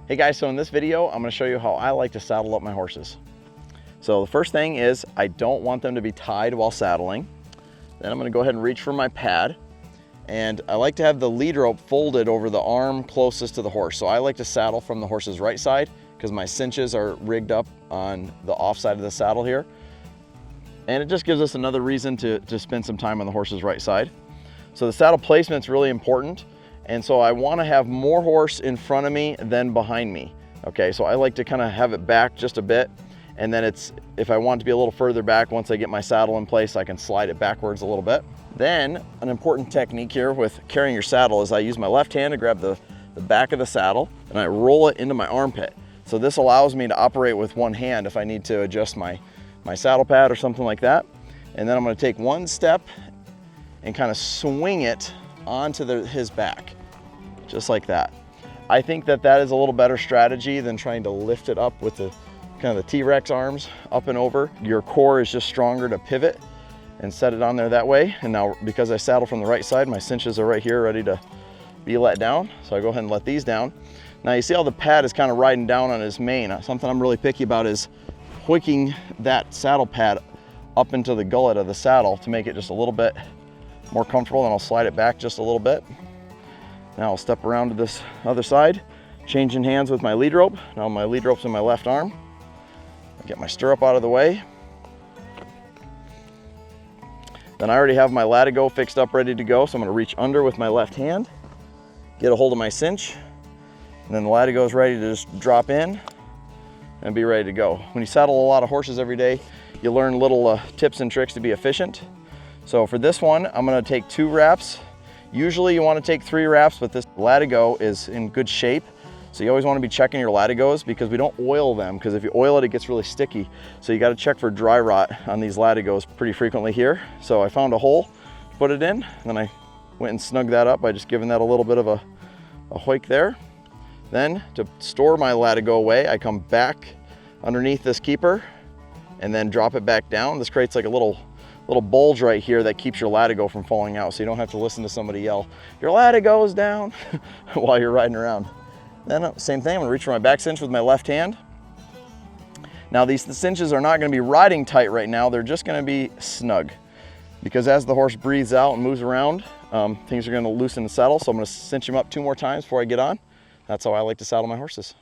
Hey guys, so in this video, I'm gonna show you how I like to saddle up my horses. So the first thing is I don't want them to be tied while saddling. Then I'm gonna go ahead and reach for my pad. And I like to have the lead rope folded over the arm closest to the horse. So I like to saddle from the horse's right side because my cinches are rigged up on the off side of the saddle here. And it just gives us another reason to spend some time on the horse's right side. So the saddle placement's really important. And so I want to have more horse in front of me than behind me. Okay, so I like to kind of have it back just a bit. And then if I want to be a little further back, once I get my saddle in place, I can slide it backwards a little bit. Then an important technique here with carrying your saddle is I use my left hand to grab the back of the saddle and I roll it into my armpit. So this allows me to operate with one hand if I need to adjust my saddle pad or something like that. And then I'm going to take one step and kind of swing it onto his back. Just like that. I think that is a little better strategy than trying to lift it up with the kind of the T-Rex arms up and over. Your core is just stronger to pivot and set it on there that way. And now because I saddle from the right side, my cinches are right here ready to be let down. So I go ahead and let these down. Now you see how the pad is kind of riding down on his mane. Something I'm really picky about is hooking that saddle pad up into the gullet of the saddle to make it just a little bit more comfortable, and I'll slide it back just a little bit. Now I'll step around to this other side, changing hands with my lead rope. Now my lead rope's in my left arm. I get my stirrup out of the way. Then I already have my latigo fixed up, ready to go. So I'm gonna reach under with my left hand, get a hold of my cinch, and then the latigo is ready to just drop in and be ready to go. When you saddle a lot of horses every day, you learn little tips and tricks to be efficient. So for this one, I'm gonna take 2 wraps. Usually you want to take 3 wraps, but this latigo is in good shape. So you always want to be checking your latigos because we don't oil them, because if you oil it, it gets really sticky. So you got to check for dry rot on these latigos pretty frequently here. So I found a hole to put it in, and then I went and snugged that up by just giving that a little bit of a hoik there. Then to store my latigo away, I come back underneath this keeper and then drop it back down. This creates like a little bulge right here that keeps your latigo from falling out, so you don't have to listen to somebody yell, "Your latigo is down," while you're riding around. Then same thing, I'm gonna reach for my back cinch with my left hand. Now the cinches are not gonna be riding tight right now, they're just gonna be snug. Because as the horse breathes out and moves around, things are gonna loosen the saddle, so I'm gonna cinch him up 2 more times before I get on. That's how I like to saddle my horses.